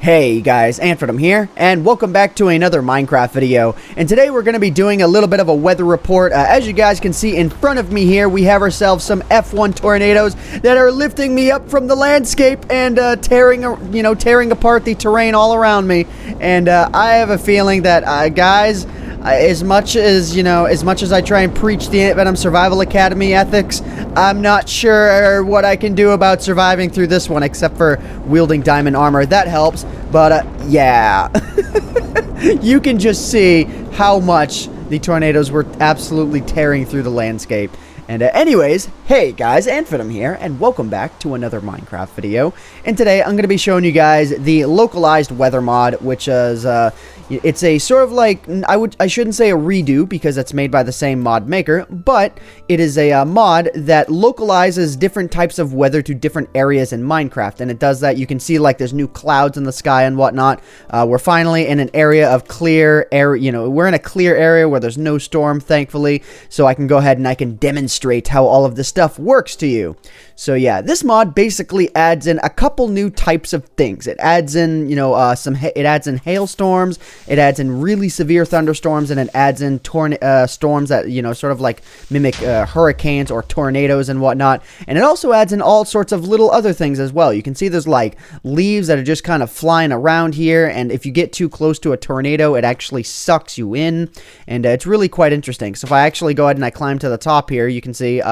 Hey guys, AntVenom here, and welcome back to another Minecraft video. And today we're going to be doing a little bit of a weather report. As you guys can see in front of me here, we have ourselves some F1 tornadoes that are lifting me up from the landscape and tearing apart the terrain all around me. And I have a feeling that, guys, as much as I try and preach the AntVenom Survival Academy ethics, I'm not sure what I can do about surviving through this one, except for wielding diamond armor. That helps, but yeah. You can just see how much the tornadoes were absolutely tearing through the landscape. And anyways, hey guys, AntVenom here, and welcome back to another Minecraft video. And today I'm going to be showing you guys the Localized weather mod, which is, it's a sort of like, I shouldn't say a redo because it's made by the same mod maker, but it is a mod that localizes different types of weather to different areas in Minecraft. And it does that. You can see like there's new clouds in the sky and whatnot. We're finally in an area of clear air, we're in a clear area where there's no storm, thankfully. So I can go ahead and I can demonstrate how all of this stuff works to you. So yeah, this mod basically adds in a couple new types of things. It adds in, it adds in hailstorms, it adds in really severe thunderstorms, and it adds in storms that, sort of like mimic hurricanes or tornadoes and whatnot. And it also adds in all sorts of little other things as well. You can see there's like leaves that are just kind of flying around here, and if you get too close to a tornado, it actually sucks you in, and it's really quite interesting. So if I actually go ahead and I climb to the top here, you can see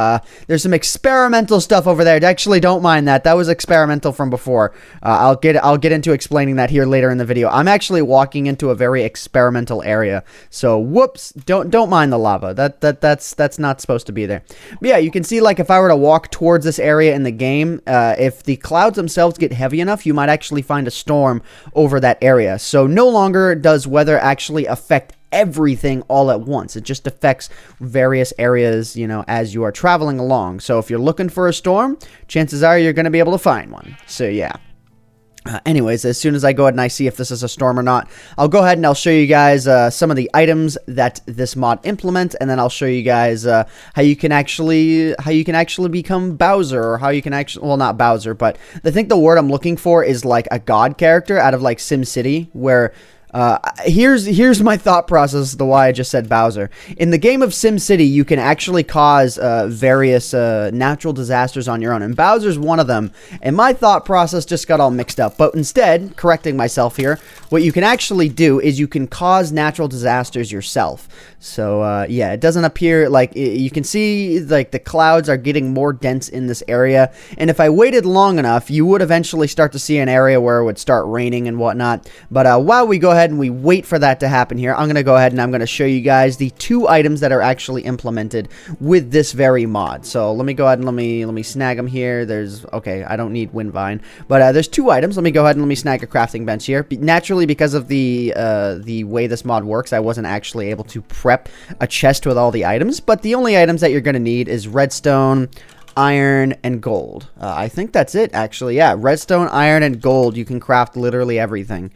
there's some experimental stuff over there. Actually, don't mind that. That was experimental from before. I'll get into explaining that here later in the video. I'm actually walking into a very experimental area. So whoops, don't mind the lava. That's not supposed to be there. But yeah, you can see like if I were to walk towards this area in the game, if the clouds themselves get heavy enough, you might actually find a storm over that area. So no longer does weather actually affect everything all at once. It just affects various areas, as you are traveling along. So if you're looking for a storm, chances are you're going to be able to find one. So yeah. Anyways, as soon as I go ahead and I see if this is a storm or not, I'll go ahead and I'll show you guys some of the items that this mod implements, and then I'll show you guys how you can actually become Bowser, or how you can actually, well, not Bowser, but I think the word I'm looking for is like a god character out of like SimCity, where here's my thought process, the why I just said Bowser. In the game of SimCity, you can actually cause various natural disasters on your own, and Bowser's one of them, and my thought process just got all mixed up. But instead, correcting myself here, what you can actually do is you can cause natural disasters yourself. So yeah, it doesn't appear like, you can see like the clouds are getting more dense in this area, and if I waited long enough, you would eventually start to see an area where it would start raining and whatnot. But while we go ahead and we wait for that to happen here, I'm going to go ahead and I'm going to show you guys the two items that are actually implemented with this very mod. So let me go ahead and let me snag them here. Okay, I don't need wind vine, but there's two items. Let me go ahead and let me snag a crafting bench here. Naturally, because of the way this mod works, I wasn't actually able to prep a chest with all the items, but the only items that you're going to need is redstone, iron, and gold. I think that's it, actually. Yeah, redstone, iron, and gold. You can craft literally everything.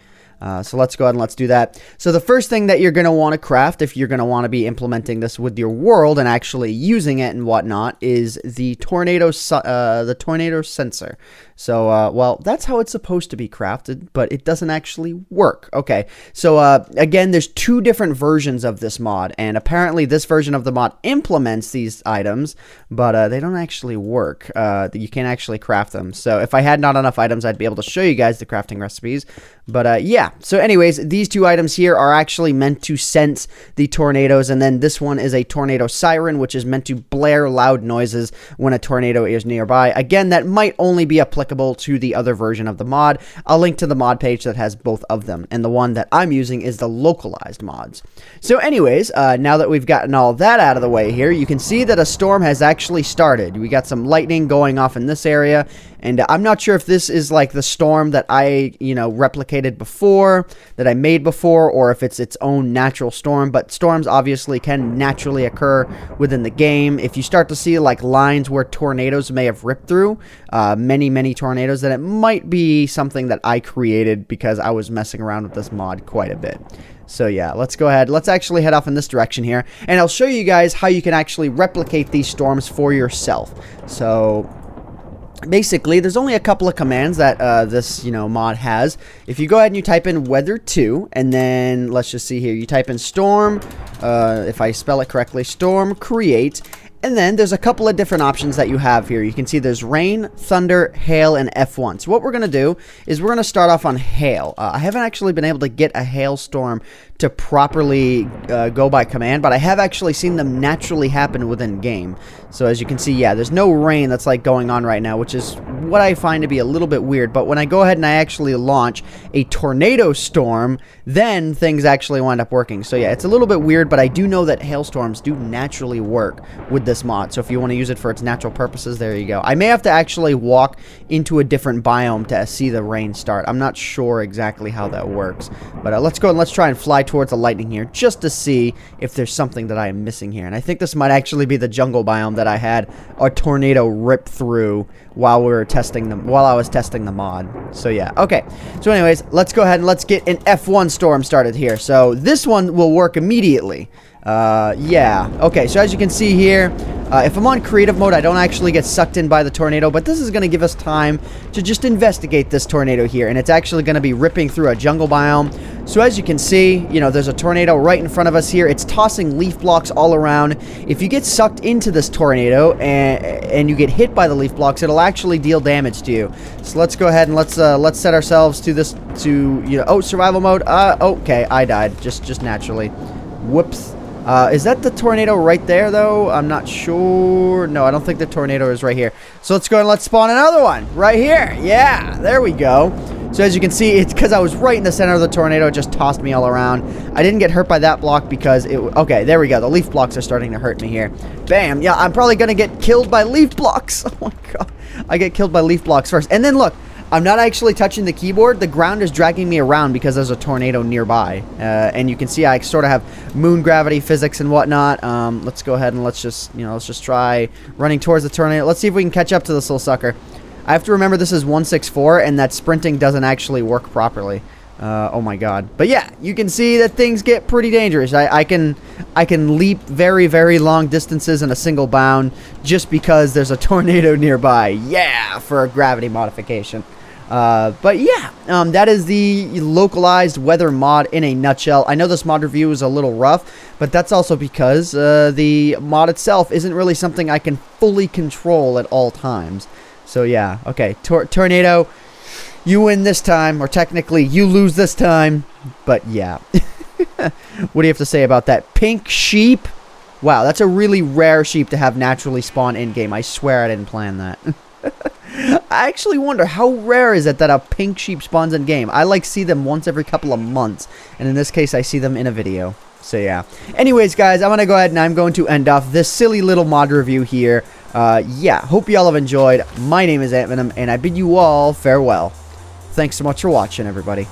So let's go ahead and let's do that. So the first thing that you're going to want to craft, if you're going to want to be implementing this with your world and actually using it and whatnot, is the tornado sensor. So, well, that's how it's supposed to be crafted, but it doesn't actually work. Okay, so again, there's two different versions of this mod, and apparently this version of the mod implements these items, but they don't actually work. You can't actually craft them. So if I had not enough items, I'd be able to show you guys the crafting recipes. But yeah, so anyways, these two items here are actually meant to sense the tornadoes, and then this one is a tornado siren, which is meant to blare loud noises when a tornado is nearby. Again, that might only be applicable to the other version of the mod. I'll link to the mod page that has both of them, and the one that I'm using is the localized mods. So anyways, now that we've gotten all that out of the way here, you can see that a storm has actually started. We got some lightning going off in this area, and I'm not sure if this is like the storm that I, replicated before, that I made before, or if it's its own natural storm, but storms obviously can naturally occur within the game. If you start to see like lines where tornadoes may have ripped through, many tornadoes, then it might be something that I created because I was messing around with this mod quite a bit. So yeah, let's go ahead. Let's actually head off in this direction here, and I'll show you guys how you can actually replicate these storms for yourself. So basically, there's only a couple of commands that this, mod has. If you go ahead and you type in weather 2, and then let's just see here, you type in storm, if I spell it correctly, storm create. And then there's a couple of different options that you have here. You can see there's rain, thunder, hail, and F1. So what we're going to do is we're going to start off on hail. I haven't actually been able to get a hailstorm to properly go by command, but I have actually seen them naturally happen within game. So as you can see, yeah, there's no rain that's like going on right now, which is what I find to be a little bit weird. But when I go ahead and I actually launch a tornado storm, then things actually wind up working. So yeah, it's a little bit weird, but I do know that hailstorms do naturally work with this mod. So if you want to use it for its natural purposes, there you go. I may have to actually walk into a different biome to see the rain start. I'm not sure exactly how that works. But let's go and let's try and fly towards the lightning here just to see if there's something that I am missing here. And I think this might actually be the jungle biome that I had a tornado rip through while we were testing them, while I was testing the mod. So yeah, okay. So anyways, let's go ahead and let's get an F1 storm started here. So this one will work immediately. Yeah. Okay, so as you can see here, if I'm on creative mode, I don't actually get sucked in by the tornado, but this is going to give us time to just investigate this tornado here, and it's actually going to be ripping through a jungle biome. So as you can see, there's a tornado right in front of us here. It's tossing leaf blocks all around. If you get sucked into this tornado and you get hit by the leaf blocks, it'll actually deal damage to you. So let's go ahead and let's set ourselves to this, oh, survival mode. Okay, I died just naturally. Whoops. Is that the tornado right there, though? I'm not sure. No, I don't think the tornado is right here. So let's go and let's spawn another one right here. Yeah, there we go. So as you can see, it's because I was right in the center of the tornado. It just tossed me all around. I didn't get hurt by that block because it... Okay, there we go. The leaf blocks are starting to hurt me here. Bam. Yeah, I'm probably going to get killed by leaf blocks. Oh, my God. I get killed by leaf blocks first. And then, look. I'm not actually touching the keyboard. The ground is dragging me around because there's a tornado nearby. And you can see I sort of have moon gravity physics and whatnot. Let's go ahead and let's just try running towards the tornado. Let's see if we can catch up to this little sucker. I have to remember this is 164 and that sprinting doesn't actually work properly. Oh my God. But yeah, you can see that things get pretty dangerous. I can leap very, very long distances in a single bound just because there's a tornado nearby. Yeah, for a gravity modification. But yeah, that is the localized weather mod in a nutshell. I know this mod review is a little rough, but that's also because the mod itself isn't really something I can fully control at all times. So yeah, okay, tornado, you win this time, or technically you lose this time, but yeah. What do you have to say about that? Pink sheep? Wow, that's a really rare sheep to have naturally spawn in-game. I swear I didn't plan that. I actually wonder how rare is it that a pink sheep spawns in game. I see them once every couple of months, and in this case I see them in a video. So yeah. Anyways, guys, I'm gonna go ahead and I'm going to end off this silly little mod review here. Yeah, hope you all have enjoyed. My name is AntVenom, and I bid you all farewell. Thanks so much for watching, everybody.